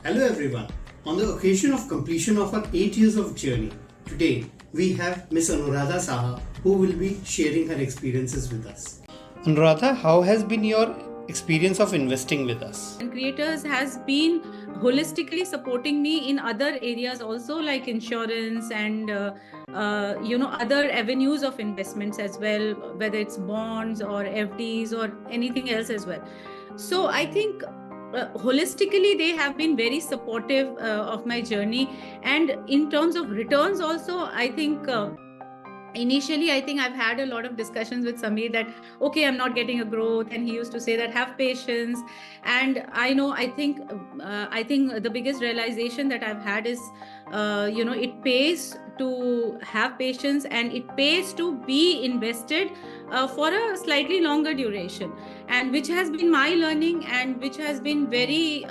Hello everyone. On the occasion of completion of our 8 years of journey, today we have Miss Anuradha Saha who will be sharing her experiences with us. Anuradha, how has been your experience of investing with us? Dhancreators has been holistically supporting me in other areas also, like insurance and other avenues of investments as well, whether it's bonds or FDs or anything else as well. So I think holistically they have been very supportive of my journey, and in terms of returns also, I think initially I think I've had a lot of discussions with Sameer that okay, I'm not getting a growth, and he used to say that have patience. And I think the biggest realization that I've had is it pays to have patience, and it pays to be invested for a slightly longer duration, and which has been my learning, and which has been very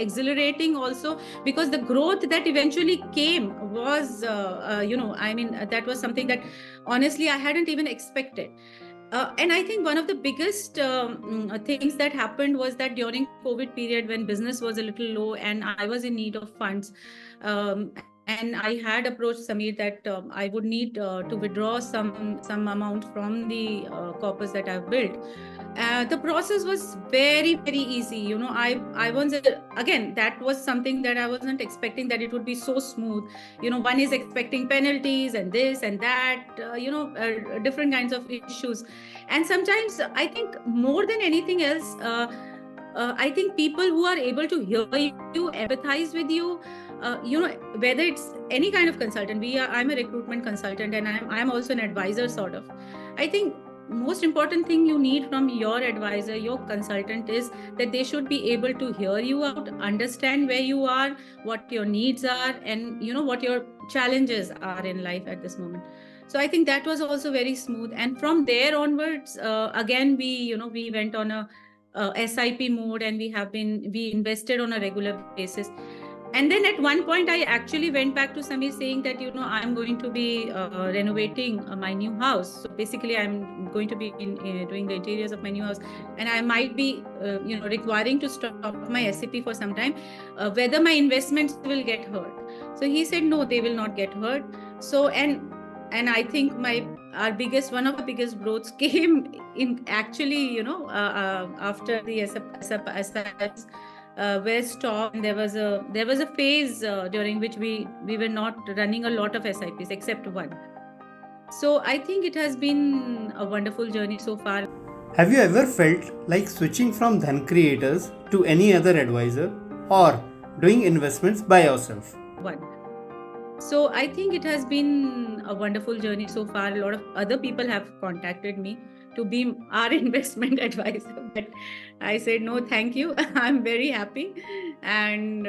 exhilarating also, because the growth that eventually came was that was something that honestly I hadn't even expected. And I think one of the biggest things that happened was that during COVID period, when business was a little low and I was in need of funds, and I had approached Sameer that I would need to withdraw some amount from the corpus that I've built. The process was very very easy. I was, again, that was something that I wasn't expecting, that it would be so smooth. One is expecting penalties and this and that, different kinds of issues. And sometimes I think more than anything else, I think people who are able to hear you, empathize with you, whether it's any kind of consultant. I'm a recruitment consultant, and I'm also an advisor sort of. I think most important thing you need from your advisor, your consultant, is that they should be able to hear you out, understand where you are, what your needs are, and what your challenges are in life at this moment. So I think that was also very smooth, and from there onwards, again, we went on a SIP mode, and we invested on a regular basis. And then at one point I actually went back to Sameer saying that I'm going to be renovating my new house. So basically I'm going to be doing the interiors of my new house, and I might be requiring to stop my SCP for some time, whether my investments will get hurt. So he said no, they will not get hurt. So and I think one of the biggest growths came in actually after the SIPs were stopped, and there was a phase during which we were not running a lot of SIPs except one. So I think it has been a wonderful journey so far. Have you ever felt like switching from Dhancreators to any other advisor or doing investments by yourself? One. So I think it has been a wonderful journey so far. A lot of other people have contacted me to be our investment advisor, but I said no, thank you. I'm very happy, and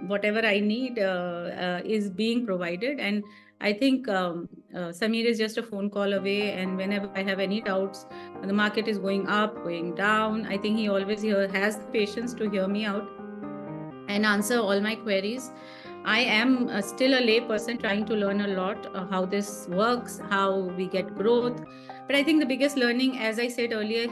whatever I need is being provided. And I think Sameer is just a phone call away, and whenever I have any doubts, the market is going up, going down, I think he always has the patience to hear me out and answer all my queries. I am still a lay person trying to learn a lot how this works, how we get growth. But I think the biggest learning, as I said earlier,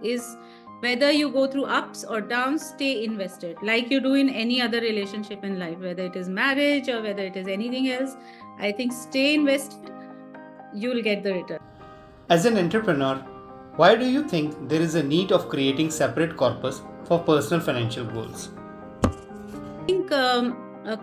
is whether you go through ups or downs, stay invested like you do in any other relationship in life, whether it is marriage or whether it is anything else. I think stay invested, you will get the return. As an entrepreneur, why do you think there is a need of creating separate corpus for personal financial goals? I think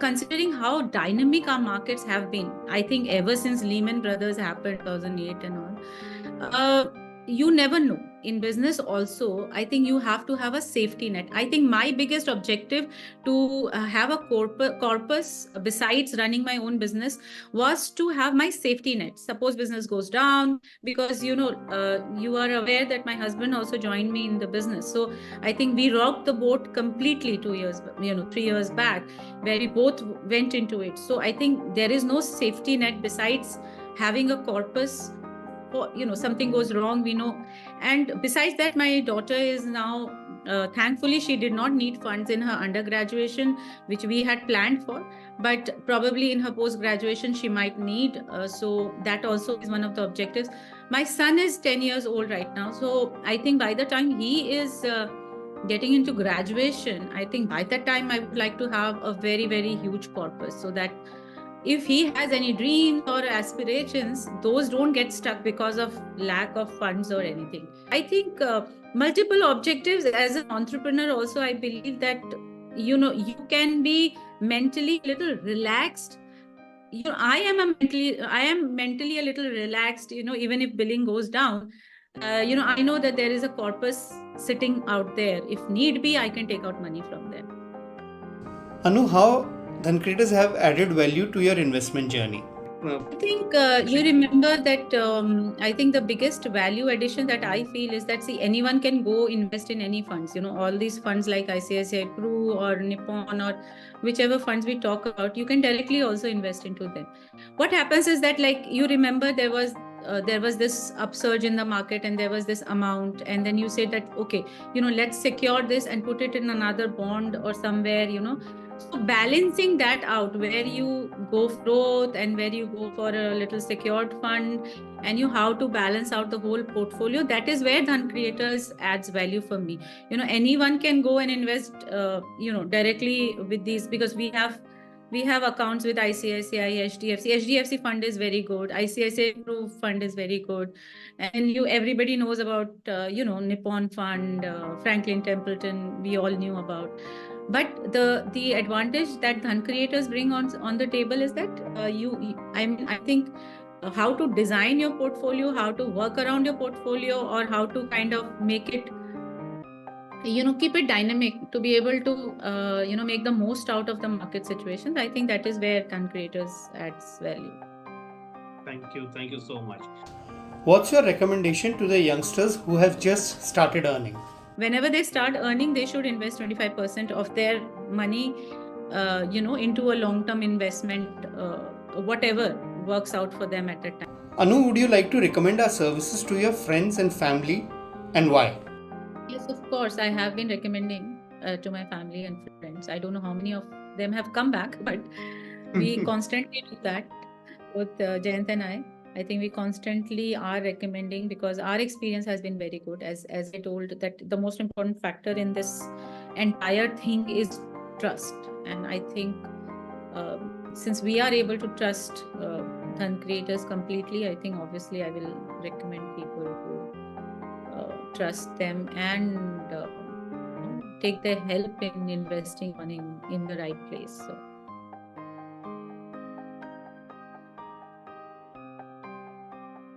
considering how dynamic our markets have been, I think ever since Lehman Brothers happened, 2008 and all, you never know. In business also, I think you have to have a safety net. I think my biggest objective to have a corpus besides running my own business was to have my safety net. Suppose business goes down, because you are aware that my husband also joined me in the business. So I think we rocked the boat completely 3 years back, where we both went into it. So I think there is no safety net besides having a corpus. Something goes wrong, we know. And besides that, my daughter is now thankfully she did not need funds in her undergraduation, which we had planned for, but probably in her post graduation she might need, so that also is one of the objectives. My son is 10 years old right now, so I think by the time he is getting into graduation, I think by that time I would like to have a very, very huge corpus, so that if he has any dreams or aspirations, those don't get stuck because of lack of funds or anything. I think multiple objectives as an entrepreneur also, I believe that you can be mentally a little relaxed. I am mentally a little relaxed, even if billing goes down. I know that there is a corpus sitting out there. If need be, I can take out money from there. Anu, how Dhancreators have added value to your investment journey? I think you remember that I think the biggest value addition that I feel is that, see, anyone can go invest in any funds. All these funds like ICICI Pru or Nippon or whichever funds we talk about, you can directly also invest into them. What happens is that, like, you remember there was this upsurge in the market and there was this amount, and then you said that, okay, let's secure this and put it in another bond or somewhere. So balancing that out, where you go for growth and where you go for a little secured fund, and how to balance out the whole portfolio, that is where Dhancreators adds value for me. Anyone can go and invest directly with these, because we have accounts with ICICI, HDFC fund is very good, ICICI Proof fund is very good, and everybody knows about Nippon fund, Franklin Templeton, we all knew about. But the advantage that Dhancreators bring on the table is that I think how to design your portfolio, how to work around your portfolio, or how to kind of make it, keep it dynamic to be able to make the most out of the market situations. I think that is where Dhancreators adds value. Thank you so much. What's your recommendation to the youngsters who have just started earning? Whenever they start earning, they should invest 25% of their money into a long-term investment, whatever works out for them at that time. Anu, would you like to recommend our services to your friends and family, and why? Yes, of course. I have been recommending to my family and friends. I don't know how many of them have come back, but we constantly do that, both Jayant and I. I think we constantly are recommending, because our experience has been very good. As I told, that the most important factor in this entire thing is trust. And I think since we are able to trust Dhancreators completely, I think obviously I will recommend people to trust them and take their help in investing money in the right place. So